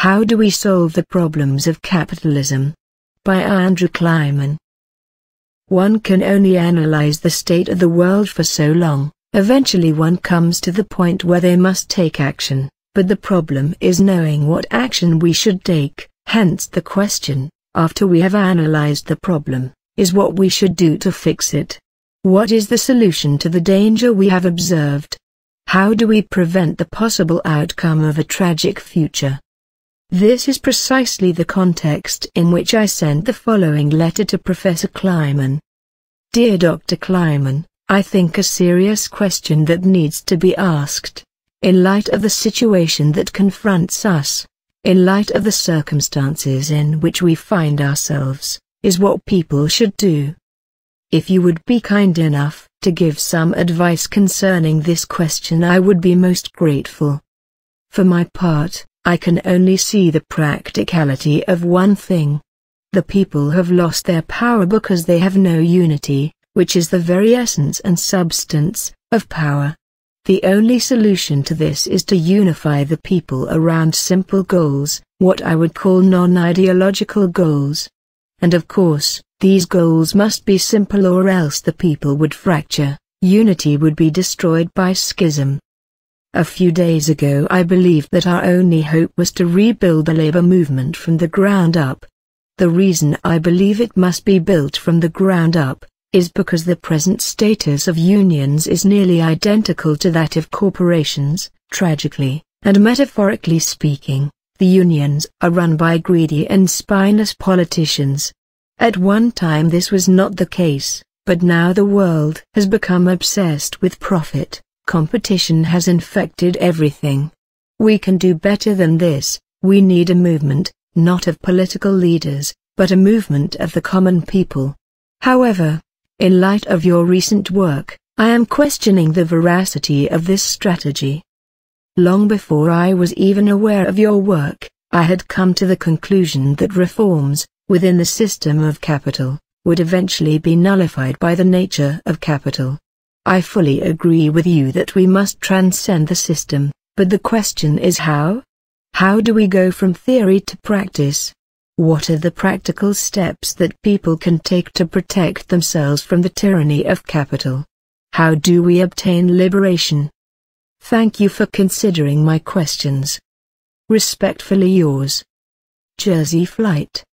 How do we solve the problems of capitalism? By Andrew Kliman. One can only analyze the state of the world for so long. Eventually one comes to the point where they must take action, but the problem is knowing what action we should take. Hence the question, after we have analyzed the problem, is what we should do to fix it. What is the solution to the danger we have observed? How do we prevent the possible outcome of a tragic future? This is precisely the context in which I sent the following letter to Professor Kliman. Dear Dr. Kliman, I think a serious question that needs to be asked, in light of the situation that confronts us, in light of the circumstances in which we find ourselves, is what people should do. If you would be kind enough to give some advice concerning this question, I would be most grateful. For my part, I can only see the practicality of one thing. The people have lost their power because they have no unity, which is the very essence and substance of power. The only solution to this is to unify the people around simple goals, what I would call non-ideological goals. And of course, these goals must be simple, or else the people would fracture, unity would be destroyed by schism. A few days ago I believed that our only hope was to rebuild the labor movement from the ground up. The reason I believe it must be built from the ground up is because the present status of unions is nearly identical to that of corporations. Tragically, and metaphorically speaking, the unions are run by greedy and spineless politicians. At one time this was not the case, but now the world has become obsessed with profit. Competition has infected everything. We can do better than this. We need a movement, not of political leaders, but a movement of the common people. However, in light of your recent work, I am questioning the veracity of this strategy. Long before I was even aware of your work, I had come to the conclusion that reforms, within the system of capital, would eventually be nullified by the nature of capital. I fully agree with you that we must transcend the system, but the question is how? How do we go from theory to practice? What are the practical steps that people can take to protect themselves from the tyranny of capital? How do we obtain liberation? Thank you for considering my questions. Respectfully yours. Jersey Flight.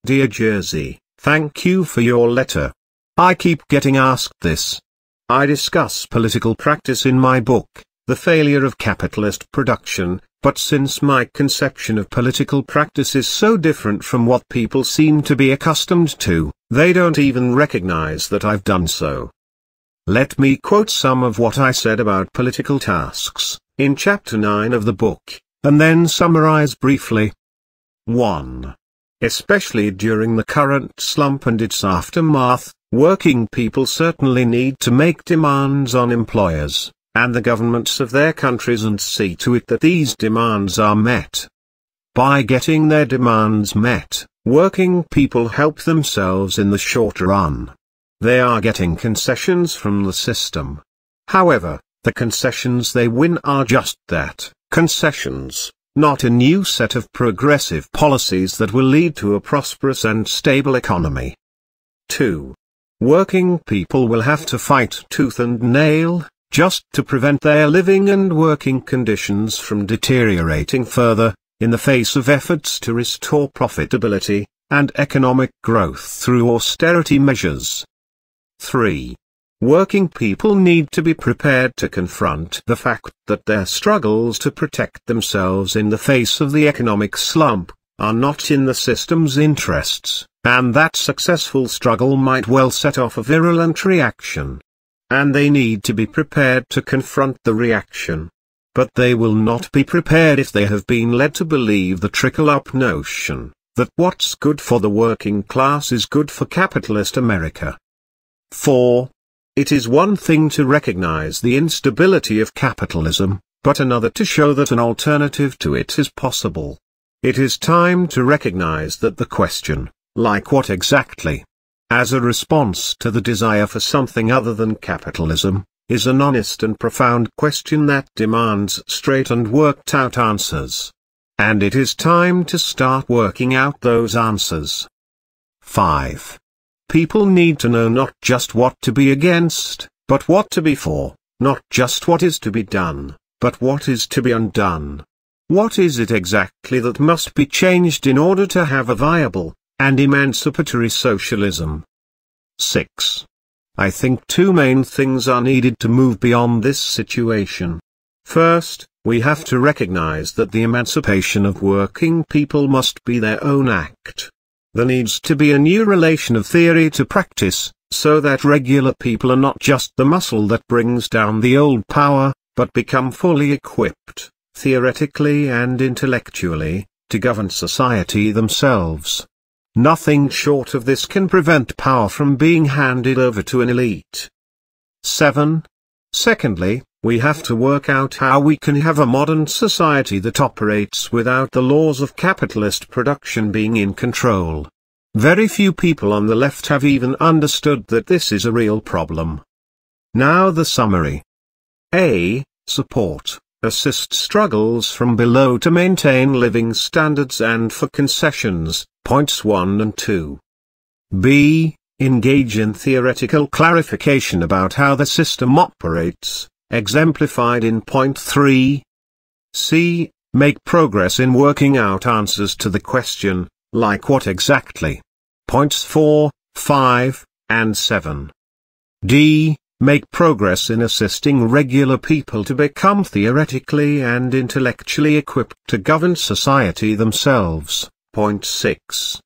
Dear Jersey, thank you for your letter. I keep getting asked this. I discuss political practice in my book, The Failure of Capitalist Production, but since my conception of political practice is so different from what people seem to be accustomed to, they don't even recognize that I've done so. Let me quote some of what I said about political tasks, in Chapter 9 of the book, and then summarize briefly. 1. Especially during the current slump and its aftermath, working people certainly need to make demands on employers and the governments of their countries and see to it that these demands are met. By getting their demands met, working people help themselves in the short run. They are getting concessions from the system. However, the concessions they win are just that, concessions, not a new set of progressive policies that will lead to a prosperous and stable economy. 2. Working people will have to fight tooth and nail, just to prevent their living and working conditions from deteriorating further, in the face of efforts to restore profitability and economic growth through austerity measures. 3. Working people need to be prepared to confront the fact that their struggles to protect themselves in the face of the economic slump are not in the system's interests, and that successful struggle might well set off a virulent reaction. And they need to be prepared to confront the reaction. But they will not be prepared if they have been led to believe the trickle-up notion, that what's good for the working class is good for capitalist America. 4. It is one thing to recognize the instability of capitalism, but another to show that an alternative to it is possible. It is time to recognize that the question, like what exactly, as a response to the desire for something other than capitalism, is an honest and profound question that demands straight and worked-out answers. and it is time to start working out those answers. 5. People need to know not just what to be against, but what to be for, not just what is to be done, but what is to be undone. What is it exactly that must be changed in order to have a viable and emancipatory socialism? 6. I think two main things are needed to move beyond this situation. First, we have to recognize that the emancipation of working people must be their own act. There needs to be a new relation of theory to practice, so that regular people are not just the muscle that brings down the old power, but become fully equipped, theoretically and intellectually, to govern society themselves. Nothing short of this can prevent power from being handed over to an elite. 7. Secondly, we have to work out how we can have a modern society that operates without the laws of capitalist production being in control. Very few people on the left have even understood that this is a real problem. Now the summary. A. Support, assist struggles from below to maintain living standards and for concessions, points 1 and 2. B. Engage in theoretical clarification about how the system operates, exemplified in point 3. C. Make progress in working out answers to the question, like what exactly? Points 4, 5, and 7. D. Make progress in assisting regular people to become theoretically and intellectually equipped to govern society themselves, point 6.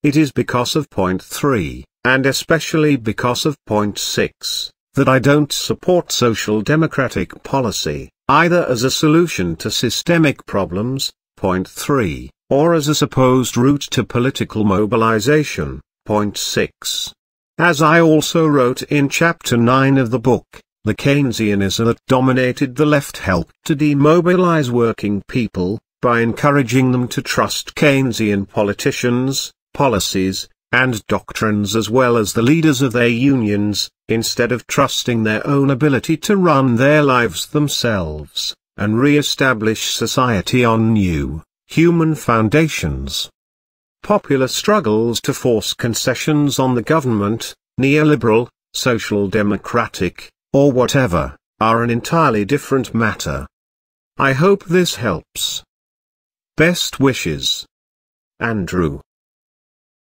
It is because of point 3, and especially because of point 6, that I don't support social democratic policy, either as a solution to systemic problems, point 3, or as a supposed route to political mobilization, point 6. As I also wrote in Chapter 9 of the book, the Keynesianism that dominated the left helped to demobilize working people, by encouraging them to trust Keynesian politicians, policies, and doctrines as well as the leaders of their unions, instead of trusting their own ability to run their lives themselves, and re-establish society on new, human foundations. Popular struggles to force concessions on the government, neoliberal, social democratic, or whatever, are an entirely different matter. I hope this helps. Best wishes. Andrew.